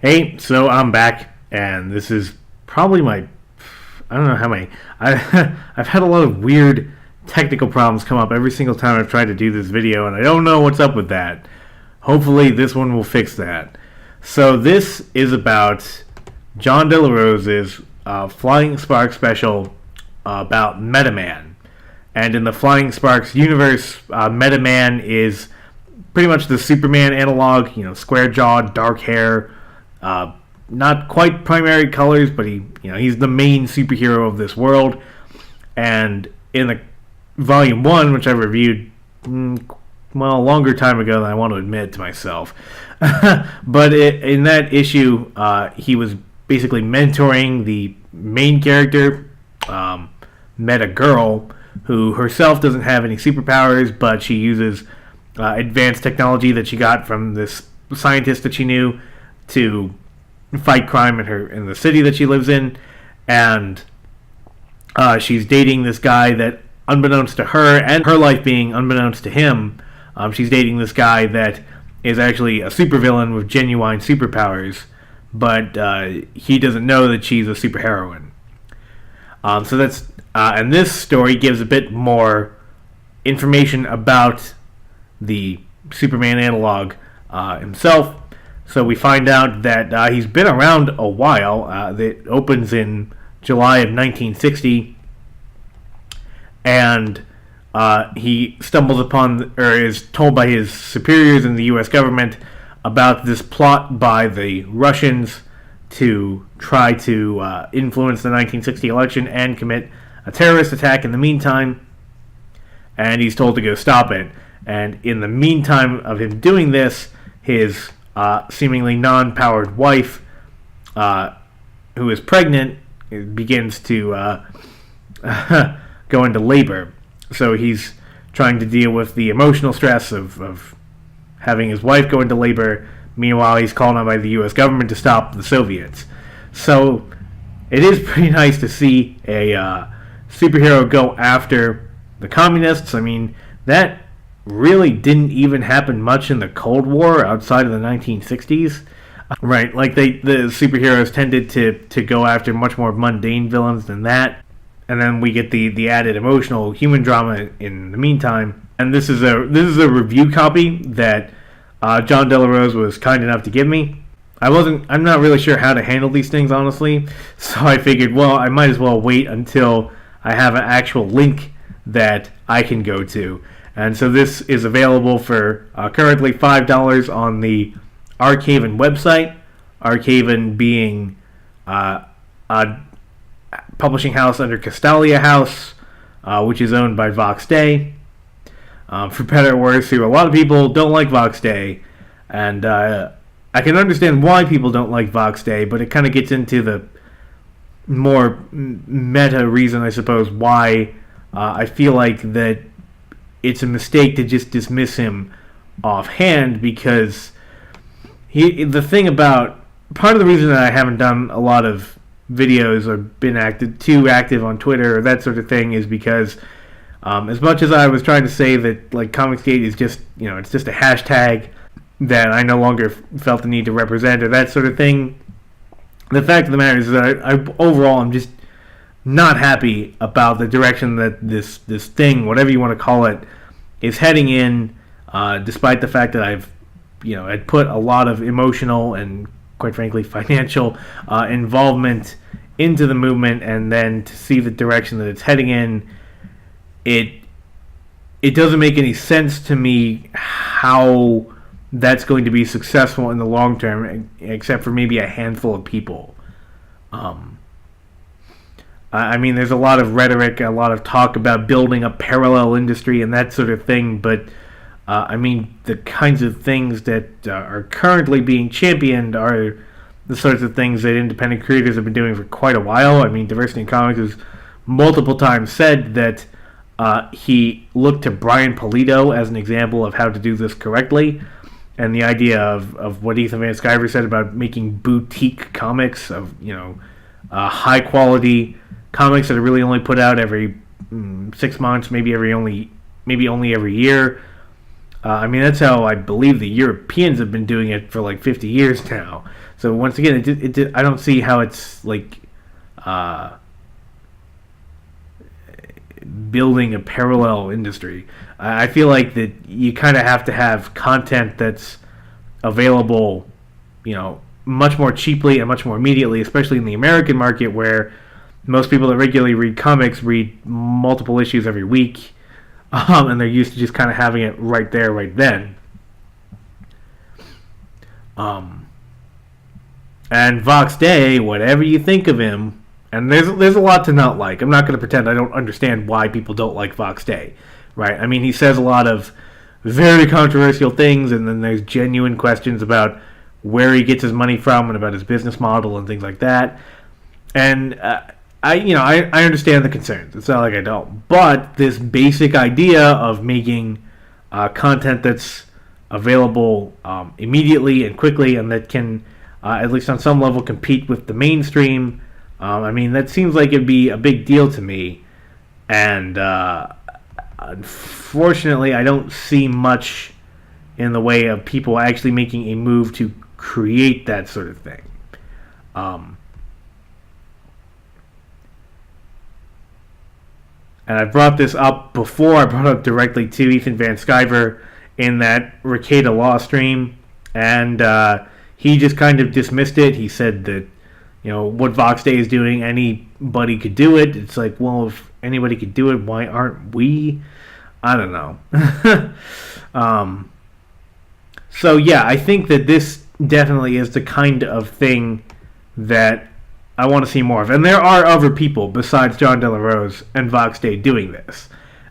Hey, so I'm back, and this is probably I don't know how many. I've had a lot of weird technical problems come up every single time I've tried to do this video, and I don't know what's up with that. Hopefully, this one will fix that. So, this is about John De La Rose's Flying Sparks special about Metaman. And in the Flying Sparks universe, Metaman is pretty much the Superman analog, square jawed, dark hair. Not quite primary colors, but he's the main superhero of this world. And in the Volume 1, which I reviewed, a longer time ago than I want to admit to myself. But in that issue, he was basically mentoring the main character, Meta Girl, who herself doesn't have any superpowers, but she uses advanced technology that she got from this scientist that she knew to fight crime in the city that she lives in. And she's dating this guy that, unbeknownst to her, and her life being unbeknownst to him, she's dating this guy that is actually a supervillain with genuine superpowers, but he doesn't know that she's a superheroine. So that's and this story gives a bit more information about the Superman analog himself. So we find out that he's been around a while. It opens in July of 1960, and he stumbles upon, or is told by his superiors in the U.S. government about this plot by the Russians to try to influence the 1960 election and commit a terrorist attack in the meantime. And he's told to go stop it. And in the meantime of him doing this, his seemingly non-powered wife, who is pregnant, begins to go into labor. So he's trying to deal with the emotional stress of having his wife go into labor. Meanwhile, he's called on by the U.S. government to stop the Soviets. So it is pretty nice to see a superhero go after the communists. I mean, that really didn't even happen much in the Cold War outside of the 1960s. Right, like the superheroes tended to go after much more mundane villains than that. And then we get the added emotional human drama in the meantime. And this is a review copy that John De La Rose was kind enough to give me. I'm not really sure how to handle these things, honestly. So I figured, well, I might as well wait until I have an actual link that I can go to. And so this is available for currently $5 on the Archaven website. Archaven being a publishing house under Castalia House, which is owned by Vox Day. For better or worse, a lot of people don't like Vox Day. And I can understand why people don't like Vox Day, but it kind of gets into the more meta reason, I suppose, why I feel like that it's a mistake to just dismiss him offhand, because part of the reason that I haven't done a lot of videos or been too active on Twitter or that sort of thing is because as much as I was trying to say that like Comicsgate is just it's just a hashtag that I no longer felt the need to represent or that sort of thing, the fact of the matter is that overall I'm just not happy about the direction that this thing, whatever you want to call it, is heading in, despite the fact that I'd put a lot of emotional and, quite frankly, financial involvement into the movement, and then to see the direction that it's heading in, it doesn't make any sense to me how that's going to be successful in the long term, except for maybe a handful of people. I mean, there's a lot of rhetoric, a lot of talk about building a parallel industry and that sort of thing, but I mean, the kinds of things that are currently being championed are the sorts of things that independent creators have been doing for quite a while. I mean, Diversity in Comics has multiple times said that he looked to Brian Pulido as an example of how to do this correctly, and the idea of what Ethan Van Sciver said about making boutique comics of high quality comics that are really only put out every 6 months, maybe only every year. I mean, that's how I believe the Europeans have been doing it for like 50 years now. So once again, I don't see how it's like building a parallel industry. I feel like that you kind of have to have content that's available, much more cheaply and much more immediately, especially in the American market where most people that regularly read comics read multiple issues every week, and they're used to just kind of having it right there, right then. And Vox Day, whatever you think of him, and there's a lot to not like. I'm not going to pretend I don't understand why people don't like Vox Day, right? I mean, he says a lot of very controversial things, and then there's genuine questions about where he gets his money from and about his business model and things like that. And I understand the concerns. It's not like I don't. But this basic idea of making content that's available immediately and quickly, and that can, at least on some level, compete with the mainstream, I mean, that seems like it'd be a big deal to me. And unfortunately, I don't see much in the way of people actually making a move to create that sort of thing. And I brought this up before. I brought it up directly to Ethan Van Sciver in that Ricada Law stream, and he just kind of dismissed it. He said that, what Vox Day is doing, anybody could do it. It's like, well, if anybody could do it, why aren't we? I don't know. So yeah, I think that this definitely is the kind of thing that I want to see more of. And there are other people besides John De La Rose and Vox Day doing this.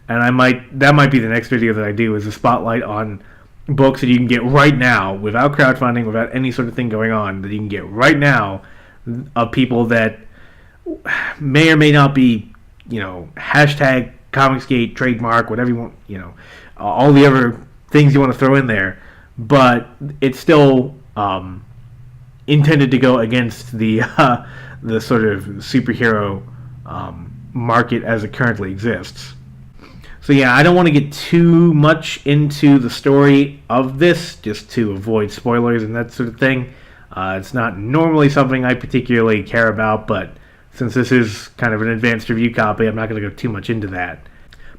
And that might be the next video that I do, is a spotlight on books that you can get right now without crowdfunding, without any sort of thing going on, that you can get right now of people that may or may not be, hashtag Comicsgate, trademark, whatever you want, all the other things you want to throw in there. But it's still intended to go against the sort of superhero market as it currently exists. So yeah, I don't want to get too much into the story of this, just to avoid spoilers and that sort of thing. It's not normally something I particularly care about, but since this is kind of an advanced review copy, I'm not going to go too much into that.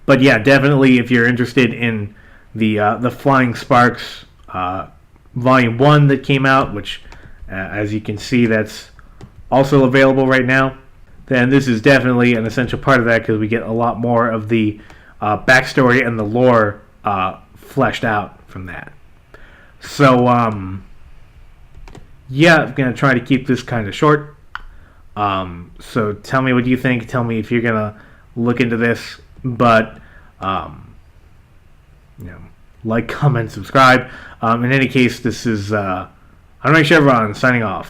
But yeah, definitely if you're interested in the Flying Sparks Volume 1 that came out, which as you can see, that's also available right now, then this is definitely an essential part of that, because we get a lot more of the backstory and the lore fleshed out from that. So yeah, I'm going to try to keep this kind of short. So tell me what you think. Tell me if you're going to look into this. But, like, comment, subscribe. In any case, this is I'm Chevron signing off.